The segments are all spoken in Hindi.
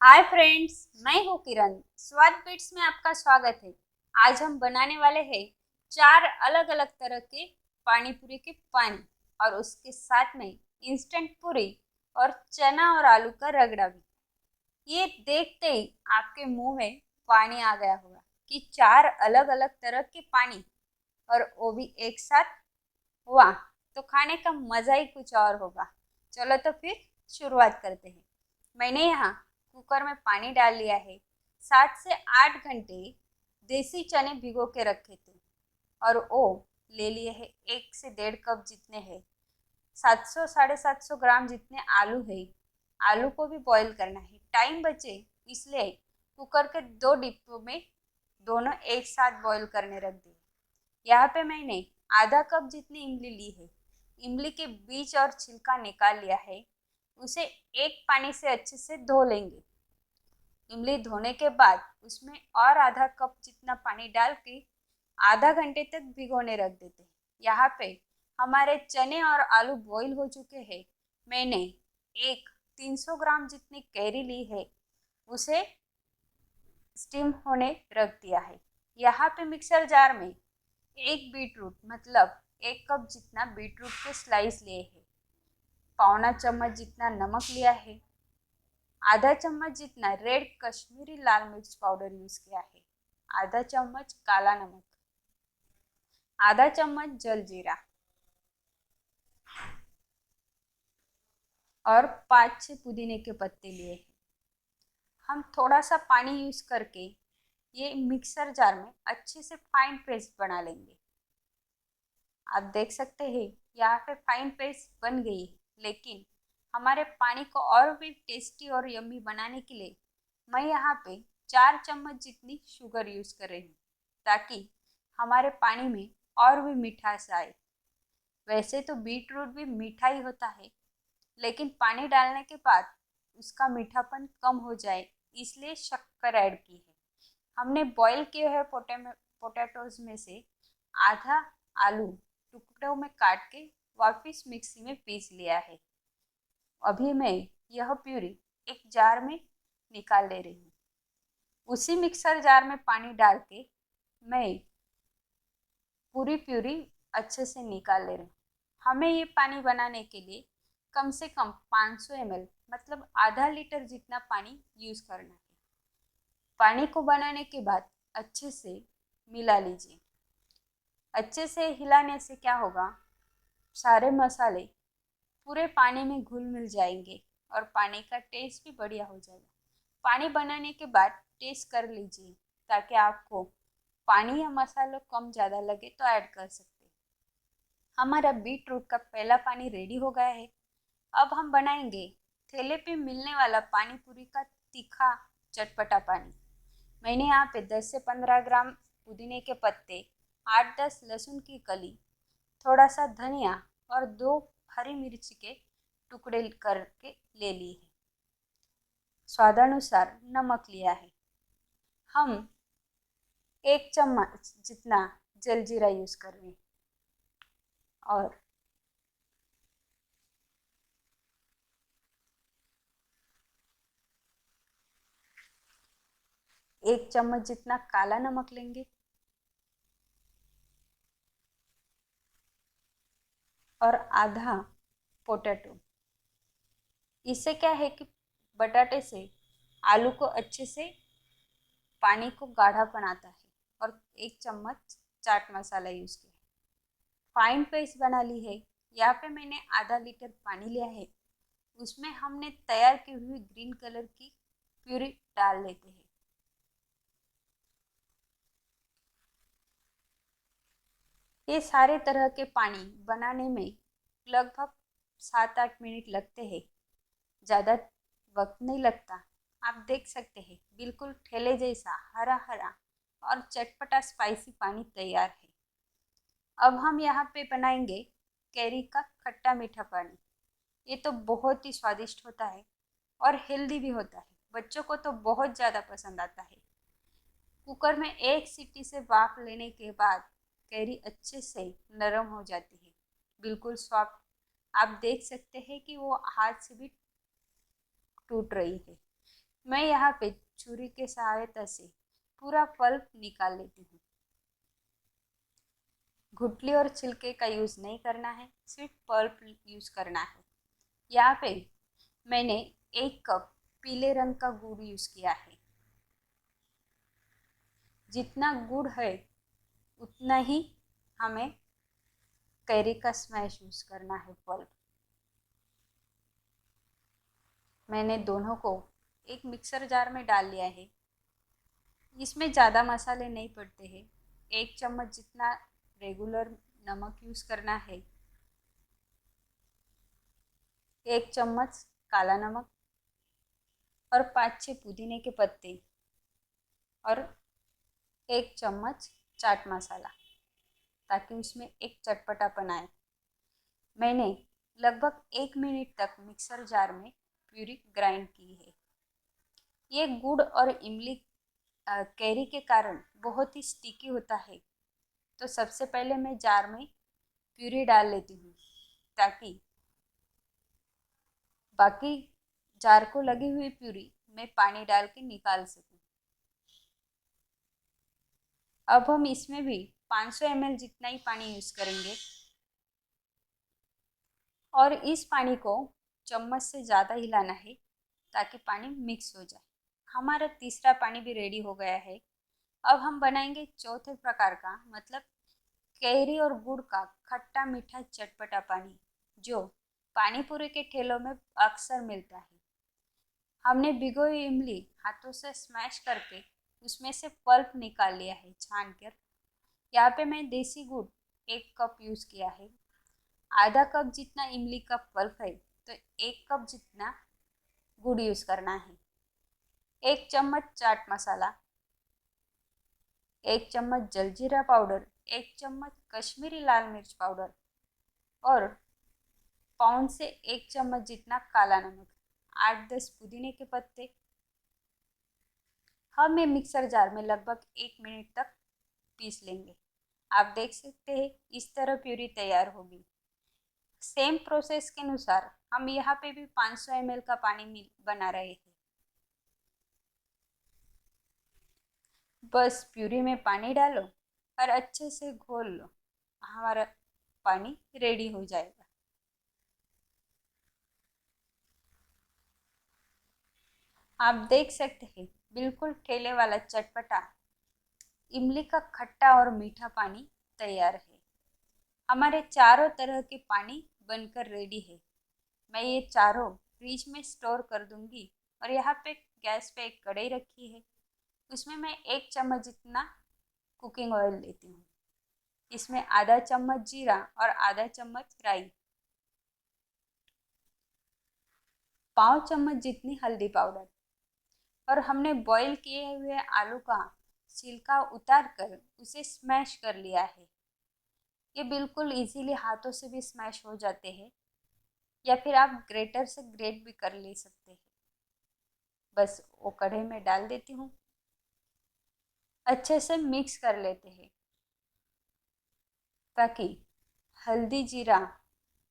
हाय फ्रेंड्स, मैं हूँ किरण। स्वाद बिट्स में आपका स्वागत है। आज हम बनाने वाले हैं 4 अलग-अलग तरह के पानी पूरी के पानी और उसके साथ में इंस्टेंट पूरी और चना और आलू का रगड़ा भी। ये देखते ही आपके मुंह में पानी आ गया होगा कि 4 अलग-अलग तरह के पानी और वो भी एक साथ। वाह! तो खाने का मजा ही कुछ और होगा। चलो तो फिर शुरुआत करते हैं। मैंने यहाँ कुकर में पानी डाल लिया है। 7 से 8 घंटे देसी चने भिगो के रखे थे और वो ले लिए हैं 1 से 1.5 कप जितने हैं। 700 750 ग्राम जितने आलू है। आलू को भी बॉईल करना है, टाइम बचे इसलिए कुकर के 2 डिब्बों में दोनों एक साथ बॉईल करने रख दिए। यहाँ पे मैंने आधा कप जितनी इमली ली है। इमली के बीज और छिलका निकाल लिया है। उसे एक पानी से अच्छे से धो लेंगे। इमली धोने के बाद उसमें और आधा कप जितना पानी डाल के आधा घंटे तक भिगोने रख देते हैं। यहाँ पे हमारे चने और आलू बॉईल हो चुके हैं। मैंने एक 300 ग्राम जितनी कैरी ली है, उसे स्टीम होने रख दिया है। यहाँ पे मिक्सर जार में एक बीटरूट मतलब 1 कप जितना बीटरूट के स्लाइस लिए हैं। पौना चम्मच जितना नमक लिया है। आधा चम्मच जितना रेड कश्मीरी लाल मिर्च पाउडर यूज किया है। आधा चम्मच काला नमक। आधा चम्मच जलजीरा और 5-6 पुदीने के पत्ते लिए हैं। हम थोड़ा सा पानी यूज करके ये मिक्सर जार में अच्छे से फाइन पेस्ट बना लेंगे। आप देख सकते हैं यहाँ पे फाइन पेस्ट बन गई है, लेकिन हमारे पानी को और भी टेस्टी और यम्मी बनाने के लिए मैं यहाँ पे 4 चम्मच जितनी शुगर यूज कर रही हूँ, ताकि हमारे पानी में और भी मिठास आए। वैसे तो बीट रूट भी मीठा ही होता है, लेकिन पानी डालने के बाद उसका मीठापन कम हो जाए इसलिए शक्कर ऐड की है। हमने बॉईल किए हुए पोटैटोज में से आधा आलू टुकड़ों में काट के वापस मिक्सी में पीस लिया है। अभी मैं यह प्यूरी एक जार में निकाल ले रही हूँ। उसी मिक्सर जार में पानी डाल के मैं पूरी प्यूरी अच्छे से निकाल ले रही हूँ। हमें ये पानी बनाने के लिए कम से कम 500 ml मतलब आधा लीटर जितना पानी यूज करना है। पानी को बनाने के बाद अच्छे से मिला लीजिए। अच्छे से हिलाने से क्या होगा, सारे मसाले पूरे पानी में घुल मिल जाएंगे और पानी का टेस्ट भी बढ़िया हो जाएगा। पानी बनाने के बाद टेस्ट कर लीजिए, ताकि आपको पानी या मसाला कम ज़्यादा लगे तो ऐड कर सकते हैं। हमारा बीट रूट का पहला पानी रेडी हो गया है। अब हम बनाएंगे ठेले पे मिलने वाला पानी पूरी का तीखा चटपटा पानी। मैंने यहाँ पे 10 से 15 ग्राम पुदीने के पत्ते, 8-10 लहसुन की कली, थोड़ा सा धनिया और 2 हरी मिर्च के टुकड़े करके ले लिए हैं। स्वादानुसार नमक लिया है। हम 1 चम्मच जितना जलजीरा यूज कर रहे हैं और 1 चम्मच जितना काला नमक लेंगे और आधा पोटैटो। इससे क्या है कि बटाटे से आलू को अच्छे से पानी को गाढ़ापन आता है। और 1 चम्मच चाट मसाला यूज किया है। फाइन पेस्ट बना ली है। यहाँ पे मैंने आधा लीटर पानी लिया है। उसमें हमने तैयार की हुई ग्रीन कलर की प्यूरी डाल लेते हैं। ये सारे तरह के पानी बनाने में लगभग 7-8 मिनट लगते हैं, ज़्यादा वक्त नहीं लगता। आप देख सकते हैं बिल्कुल ठेले जैसा हरा हरा और चटपटा स्पाइसी पानी तैयार है। अब हम यहाँ पे बनाएंगे कैरी का खट्टा मीठा पानी। ये तो बहुत ही स्वादिष्ट होता है और हेल्दी भी होता है। बच्चों को तो बहुत ज़्यादा पसंद आता है। कुकर में एक सीटी से भाप लेने के बाद कैरी अच्छे से नरम हो जाती है, बिल्कुल सॉफ्ट। आप देख सकते हैं कि वो हाथ से भी टूट रही है। मैं यहाँ पे छुरी के सहायता से पूरा पल्प निकाल लेती हूँ। गुठली और छिलके का यूज़ नहीं करना है, सिर्फ पल्प यूज़ करना है। यहाँ पे मैंने 1 कप पीले रंग का गुड़ यूज़ किया है। जितना गुड़ है उतना ही हमें कैरी का स्मैश यूज़ करना है, पल्प। मैंने दोनों को एक मिक्सर जार में डाल लिया है। इसमें ज़्यादा मसाले नहीं पड़ते हैं। 1 चम्मच जितना रेगुलर नमक यूज़ करना है, 1 चम्मच काला नमक और 5-6 पुदीने के पत्ते और 1 चम्मच चाट मसाला, ताकि उसमें एक चटपटापन आए। मैंने लगभग 1 मिनट तक मिक्सर जार में प्यूरी ग्राइंड की है। ये गुड़ और इमली कैरी के कारण बहुत ही स्टिकी होता है, तो सबसे पहले मैं जार में प्यूरी डाल लेती हूँ, ताकि बाकी जार को लगी हुई प्यूरी मैं पानी डाल के निकाल सकूँ। अब हम इसमें भी 500 ml जितना ही पानी यूज़ करेंगे और इस पानी को चम्मच से ज़्यादा हिलाना है, ताकि पानी मिक्स हो जाए। हमारा तीसरा पानी भी रेडी हो गया है। अब हम बनाएंगे चौथे प्रकार का, मतलब कैरी और गुड़ का खट्टा मीठा चटपटा पानी, जो पानी पूरी के ठेलों में अक्सर मिलता है। हमने भिगोई इमली हाथों से स्मैश करके उसमें से पल्प निकाल लिया है, छान कर। यहाँ पे मैं देसी गुड़ 1 कप यूज़ किया है। आधा कप जितना इमली का पल्प है, तो 1 कप जितना गुड़ यूज़ करना है। 1 चम्मच चाट मसाला, 1 चम्मच जलजीरा पाउडर, 1 चम्मच कश्मीरी लाल मिर्च पाउडर और पाउन से 1 चम्मच जितना काला नमक, 8-10 पुदीने के पत्ते। हम ये मिक्सर जार में लगभग 1 मिनट तक पीस लेंगे। आप देख सकते हैं इस तरह प्यूरी तैयार होगी। सेम प्रोसेस के अनुसार हम यहाँ पे भी 500 ml का पानी बना रहे हैं। बस प्यूरी में पानी डालो और अच्छे से घोल लो, हमारा पानी रेडी हो जाएगा। आप देख सकते हैं बिल्कुल ठेले वाला चटपटा इमली का खट्टा और मीठा पानी तैयार है। हमारे चारों तरह के पानी बनकर रेडी है। मैं ये चारों फ्रिज में स्टोर कर दूंगी। और यहाँ पे गैस पे एक कढ़ाई रखी है, उसमें मैं 1 चम्मच जितना कुकिंग ऑयल लेती हूँ। इसमें आधा चम्मच जीरा और आधा चम्मच राई, 5 चम्मच जितनी हल्दी पाउडर और हमने बॉईल किए हुए आलू का छिलका उतार कर उसे स्मैश कर लिया है। ये बिल्कुल इजीली हाथों से भी स्मैश हो जाते हैं, या फिर आप ग्रेटर से ग्रेट भी कर ले सकते हैं। बस वो कढ़ाई में डाल देती हूँ, अच्छे से मिक्स कर लेते हैं, ताकि हल्दी जीरा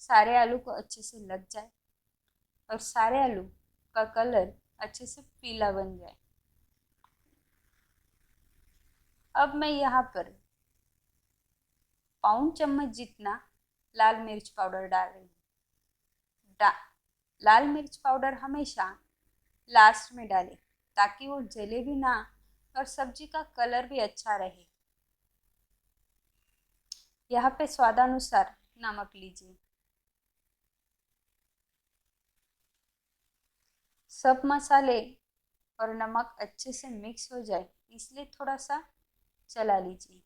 सारे आलू को अच्छे से लग जाए और सारे आलू का कलर अच्छे से पीला बन जाए। अब मैं यहाँ पर 1 चम्मच जितना लाल मिर्च पाउडर डाल रही हूँ। लाल मिर्च पाउडर हमेशा लास्ट में डालें, ताकि वो जले भी ना और सब्जी का कलर भी अच्छा रहे। यहाँ पे स्वादानुसार नमक लीजिए। सब मसाले और नमक अच्छे से मिक्स हो जाए, इसलिए थोड़ा सा चला लीजिए।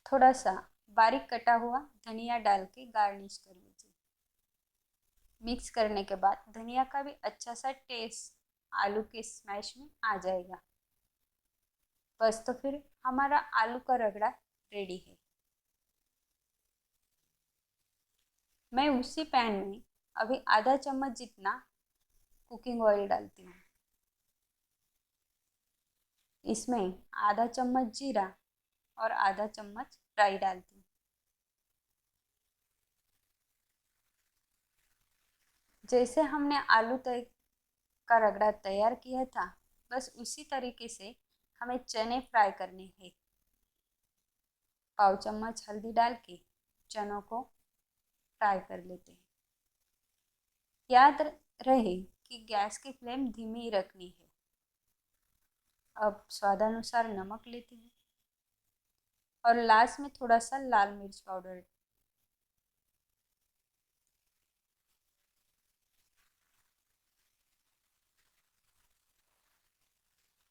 थोड़ा सा बारीक कटा हुआ धनिया डाल के गार्निश कर लीजिए। मिक्स करने के बाद धनिया का भी अच्छा सा टेस्ट आलू के स्मैश में आ जाएगा। बस तो फिर हमारा आलू का रगड़ा रेडी है। मैं उसी पैन में अभी आधा चम्मच जितना कुकिंग ऑयल डालती हूँ। इसमें आधा चम्मच जीरा, और आधा चम्मच राई डालती हूँ। जैसे हमने आलू तय का रगड़ा तैयार किया था, बस उसी तरीके से हमें चने फ्राई करने हैं। पाव चम्मच हल्दी डाल के चनों को फ्राई कर लेते हैं। याद रहे कि गैस की फ्लेम धीमी ही रखनी है। अब स्वादानुसार नमक लेती हूँ और लास्ट में थोड़ा सा लाल मिर्च पाउडर।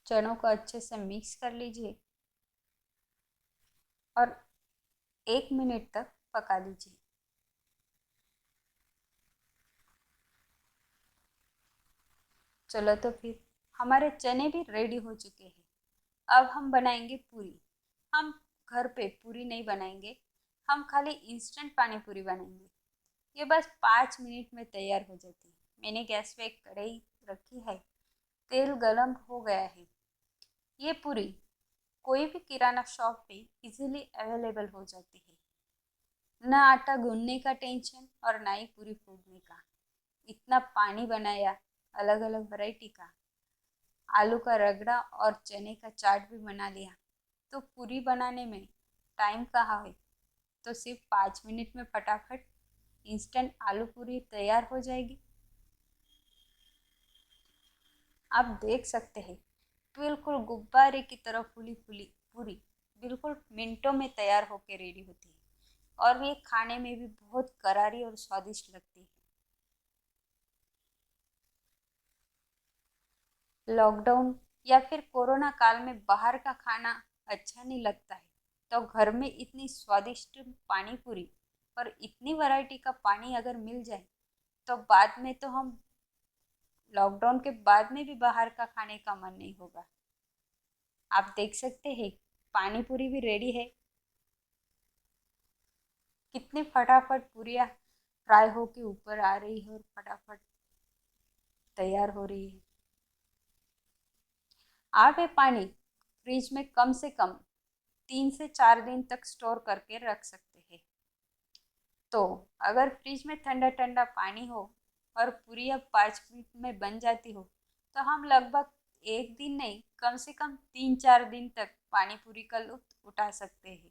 चनों को अच्छे से मिक्स कर लीजिए और 1 मिनट तक पका लीजिए। चलो तो फिर हमारे चने भी रेडी हो चुके हैं। अब हम बनाएंगे पूरी। हम घर पे पूरी नहीं बनाएंगे, हम खाली इंस्टेंट पानी पूरी बनाएंगे। ये बस 5 मिनट में तैयार हो जाती है। मैंने गैस पे एक कढ़ाई रखी है, तेल गरम हो गया है। ये पूरी कोई भी किराना शॉप पे इजीली अवेलेबल हो जाती है। ना आटा गूंदने का टेंशन और ना ही पूरी फूटने का। इतना पानी बनाया, अलग अलग वैरायटी का आलू का रगड़ा और चने का चाट भी बना लिया, तो पूरी बनाने में टाइम कहाँ है। तो सिर्फ 5 मिनट में फटाफट इंस्टेंट आलू पूरी तैयार हो जाएगी। आप देख सकते हैं, बिल्कुल गुब्बारे की तरह फूली फूली पूरी बिल्कुल मिनटों में तैयार होकर रेडी होती है और ये खाने में भी बहुत करारी और स्वादिष्ट लगती है। लॉकडाउन या फिर कोरोना काल में बाहर का खाना अच्छा नहीं लगता है, तो घर में इतनी स्वादिष्ट पानी पूरी और इतनी वैरायटी का पानी अगर मिल जाए, तो बाद में तो हम लॉकडाउन के बाद में भी बाहर का खाने का मन नहीं होगा। आप देख सकते हैं, पानी पूरी भी रेडी है। कितनी फटाफट पूरियाँ फ्राई होके ऊपर आ रही है और फटाफट तैयार हो रही है। आप ये पानी फ्रिज में कम से कम 3 से 4 दिन तक स्टोर करके रख सकते हैं। तो अगर फ्रिज में ठंडा ठंडा पानी हो और पूरी अब 5 मिनट में बन जाती हो, तो हम लगभग एक दिन नहीं, कम से कम 3-4 दिन तक पानी पूरी का लुत्फ उठा सकते हैं।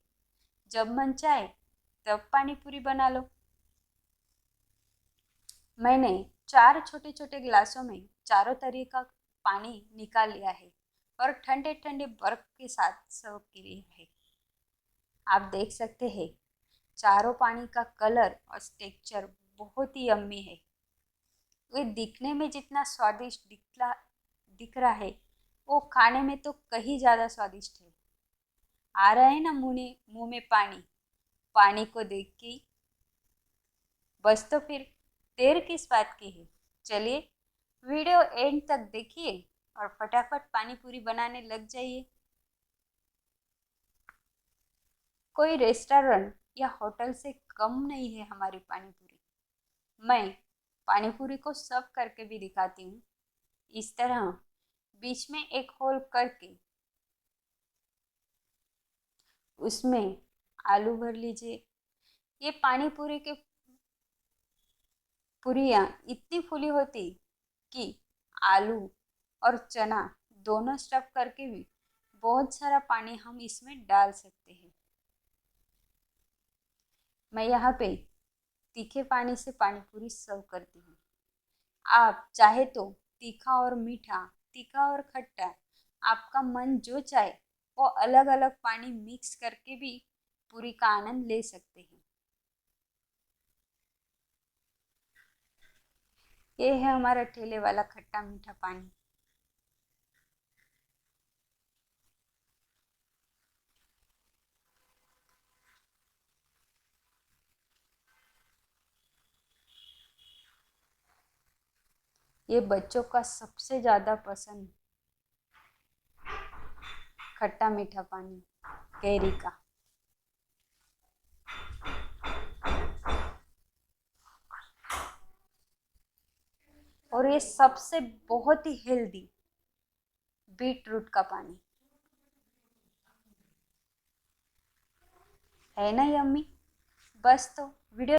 जब मन चाहे तब पानी पूरी बना लो। मैंने 4 छोटे छोटे गिलासों में चारों तरह का पानी निकाल लिया है और ठंडे ठंडे बर्फ के साथ सर्व किया है। आप देख सकते हैं, चारों पानी का कलर और टेक्सचर बहुत ही यम्मी है। वे दिखने में जितना स्वादिष्ट दिख रहा है, वो खाने में तो कहीं ज़्यादा स्वादिष्ट है। आ रहा है ना मुंह में पानी, पानी को देख के ही। बस तो फिर देर किस बात की है। चलिए वीडियो एंड तक देखिए और फटाफट पानी पूरी बनाने लग जाइए। कोई रेस्टोरेंट या होटल से कम नहीं है हमारी पानी पूरी। मैं पानी पूरी को सर्व करके भी दिखाती हूँ। इस तरह बीच में एक होल करके उसमें आलू भर लीजिए। ये पानी पूरी के पूरियाँ इतनी फूली होती कि आलू और चना दोनों स्टफ करके भी बहुत सारा पानी हम इसमें डाल सकते हैं। मैं यहाँ पे तीखे पानी से पानी पूरी सर्व करती हूँ। आप चाहे तो तीखा और मीठा, तीखा और खट्टा, आपका मन जो चाहे वो अलग अलग पानी मिक्स करके भी पूरी का आनंद ले सकते हैं। ये है हमारा ठेले वाला खट्टा मीठा पानी। ये बच्चों का सबसे ज़्यादा पसंद खट्टा मीठा पानी कैरी का। और ये सबसे बहुत ही हेल्दी बीट रूट का पानी। है ना यम्मी। बस तो वीडियो